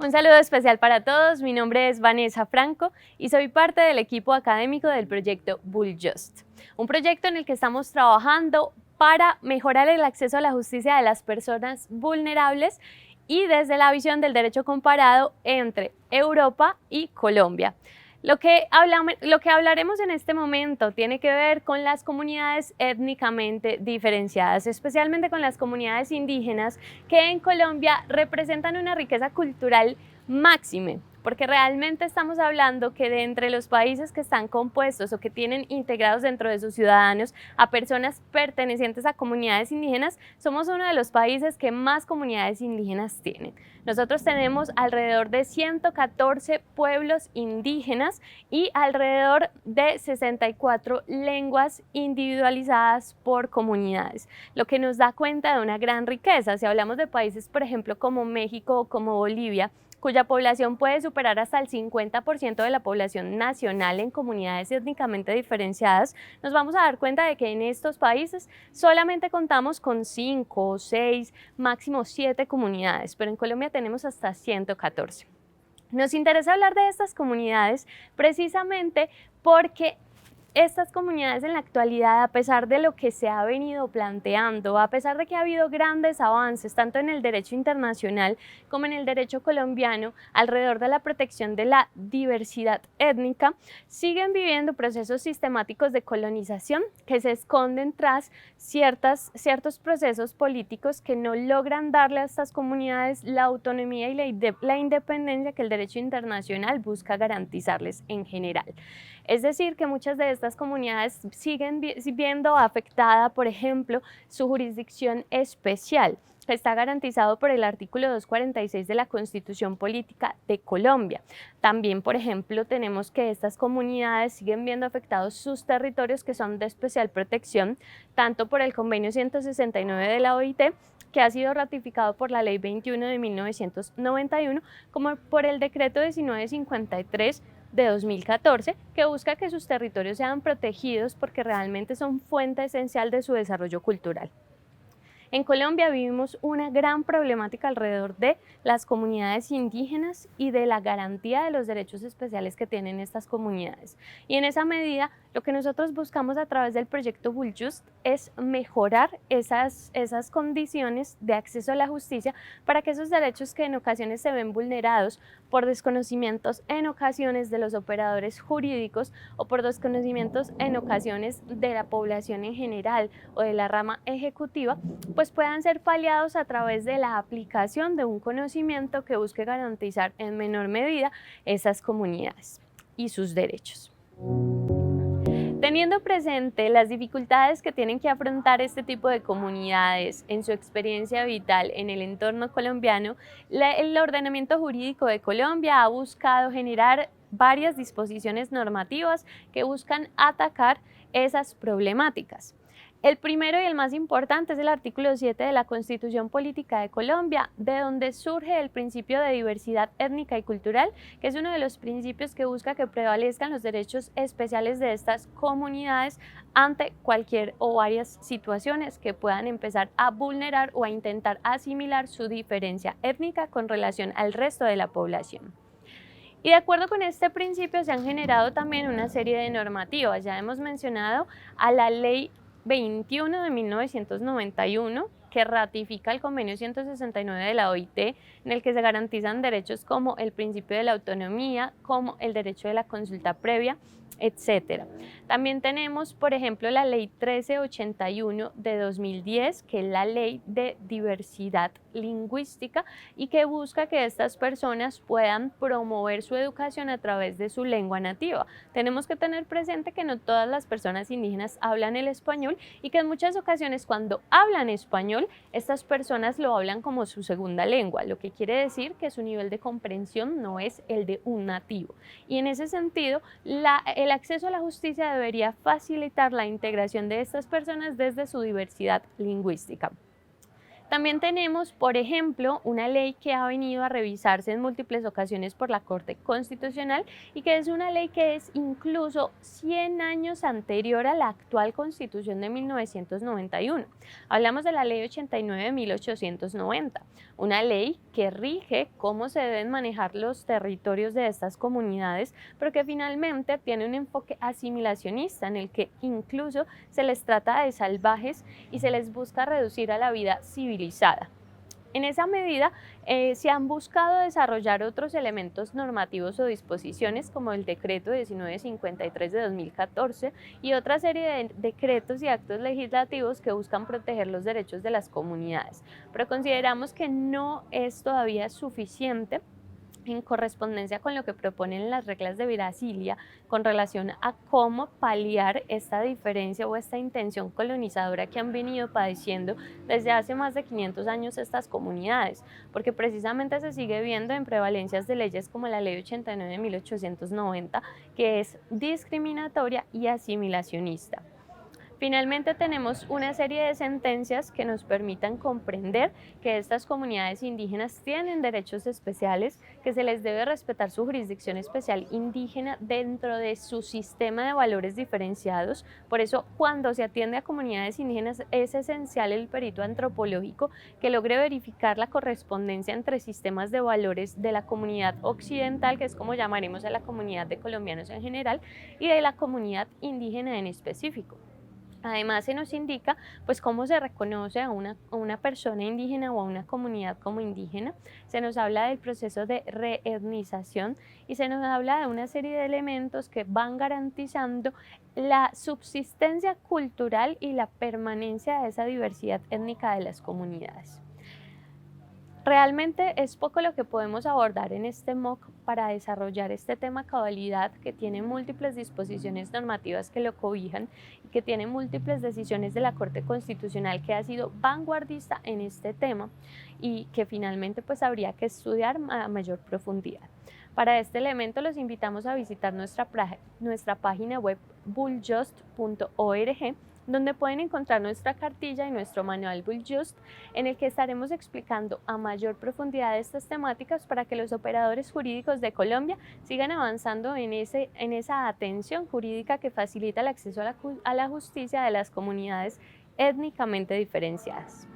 Un saludo especial para todos, mi nombre es Vanessa Franco y soy parte del equipo académico del proyecto Buljust, un proyecto en el que estamos trabajando para mejorar el acceso a la justicia de las personas vulnerables y desde la visión del derecho comparado entre Europa y Colombia. Lo que hablaremos en este momento tiene que ver con las comunidades étnicamente diferenciadas, especialmente con las comunidades indígenas que en Colombia representan una riqueza cultural máxime, porque realmente estamos hablando que de entre los países que están compuestos o que tienen integrados dentro de sus ciudadanos a personas pertenecientes a comunidades indígenas, somos uno de los países que más comunidades indígenas tienen. Nosotros tenemos alrededor de 114 pueblos indígenas y alrededor de 64 lenguas individualizadas por comunidades, lo que nos da cuenta de una gran riqueza. Si hablamos de países, por ejemplo, como México o como Bolivia, cuya población puede superar hasta el 50% de la población nacional en comunidades étnicamente diferenciadas, nos vamos a dar cuenta de que en estos países solamente contamos con 5, 6, máximo 7 comunidades, pero en Colombia tenemos hasta 114. Nos interesa hablar de estas comunidades precisamente porque estas comunidades en la actualidad, a pesar de lo que se ha venido planteando, a pesar de que ha habido grandes avances tanto en el derecho internacional como en el derecho colombiano alrededor de la protección de la diversidad étnica, siguen viviendo procesos sistemáticos de colonización que se esconden tras ciertos procesos políticos que no logran darle a estas comunidades la autonomía y la independencia que el derecho internacional busca garantizarles en general. Es decir, que muchas de estas comunidades siguen viendo afectada, por ejemplo, su jurisdicción especial, que está garantizado por el artículo 246 de la Constitución Política de Colombia. También, por ejemplo, tenemos que estas comunidades siguen viendo afectados sus territorios que son de especial protección, tanto por el Convenio 169 de la OIT, que ha sido ratificado por la Ley 21 de 1991, como por el Decreto 1953 de 2014, que busca que sus territorios sean protegidos porque realmente son fuente esencial de su desarrollo cultural. En Colombia vivimos una gran problemática alrededor de las comunidades indígenas y de la garantía de los derechos especiales que tienen estas comunidades. Y en esa medida, lo que nosotros buscamos a través del proyecto Buljust es mejorar esas condiciones de acceso a la justicia para que esos derechos que en ocasiones se ven vulnerados por desconocimientos en ocasiones de los operadores jurídicos o por desconocimientos en ocasiones de la población en general o de la rama ejecutiva, pues puedan ser paliados a través de la aplicación de un conocimiento que busque garantizar en menor medida esas comunidades y sus derechos. Teniendo presente las dificultades que tienen que afrontar este tipo de comunidades en su experiencia vital en el entorno colombiano, el ordenamiento jurídico de Colombia ha buscado generar varias disposiciones normativas que buscan atacar esas problemáticas. El primero y el más importante es el artículo 7 de la Constitución Política de Colombia, de donde surge el principio de diversidad étnica y cultural, que es uno de los principios que busca que prevalezcan los derechos especiales de estas comunidades ante cualquier o varias situaciones que puedan empezar a vulnerar o a intentar asimilar su diferencia étnica con relación al resto de la población. Y de acuerdo con este principio se han generado también una serie de normativas. Ya hemos mencionado a la Ley 21 de 1991, que ratifica el Convenio 169 de la OIT, en el que se garantizan derechos como el principio de la autonomía, como el derecho de la consulta previa, etc. También tenemos, por ejemplo, la Ley 1381 de 2010, que es la Ley de Diversidad Lingüística y que busca que estas personas puedan promover su educación a través de su lengua nativa. Tenemos que tener presente que no todas las personas indígenas hablan el español y que en muchas ocasiones cuando hablan español, estas personas lo hablan como su segunda lengua, lo que quiere decir que su nivel de comprensión no es el de un nativo. Y en ese sentido, el acceso a la justicia debería facilitar la integración de estas personas desde su diversidad lingüística. También tenemos, por ejemplo, una ley que ha venido a revisarse en múltiples ocasiones por la Corte Constitucional y que es una ley que es incluso 100 años anterior a la actual Constitución de 1991. Hablamos de la Ley 89 de 1890, una ley que rige cómo se deben manejar los territorios de estas comunidades, pero que finalmente tiene un enfoque asimilacionista en el que incluso se les trata de salvajes y se les busca reducir a la vida civilizada. En esa medida, se han buscado desarrollar otros elementos normativos o disposiciones como el Decreto 1953 de 2014 y otra serie de decretos y actos legislativos que buscan proteger los derechos de las comunidades. Pero consideramos que no es todavía suficiente en correspondencia con lo que proponen las reglas de Brasilia con relación a cómo paliar esta diferencia o esta intención colonizadora que han venido padeciendo desde hace más de 500 años estas comunidades, porque precisamente se sigue viendo en prevalencias de leyes como la Ley 89 de 1890, que es discriminatoria y asimilacionista. Finalmente tenemos una serie de sentencias que nos permitan comprender que estas comunidades indígenas tienen derechos especiales, que se les debe respetar su jurisdicción especial indígena dentro de su sistema de valores diferenciados. Por eso, cuando se atiende a comunidades indígenas es esencial el perito antropológico que logre verificar la correspondencia entre sistemas de valores de la comunidad occidental, que es como llamaremos a la comunidad de colombianos en general, y de la comunidad indígena en específico. Además, se nos indica pues cómo se reconoce a una persona indígena o a una comunidad como indígena, se nos habla del proceso de reetnización y se nos habla de una serie de elementos que van garantizando la subsistencia cultural y la permanencia de esa diversidad étnica de las comunidades. Realmente es poco lo que podemos abordar en este MOOC para desarrollar este tema cabalidad, que tiene múltiples disposiciones normativas que lo cobijan y que tiene múltiples decisiones de la Corte Constitucional que ha sido vanguardista en este tema y que finalmente pues habría que estudiar a mayor profundidad. Para este elemento los invitamos a visitar nuestra página web bulljust.org, donde pueden encontrar nuestra cartilla y nuestro manual Bulljust, en el que estaremos explicando a mayor profundidad estas temáticas para que los operadores jurídicos de Colombia sigan avanzando en esa atención jurídica que facilita el acceso a la justicia de las comunidades étnicamente diferenciadas.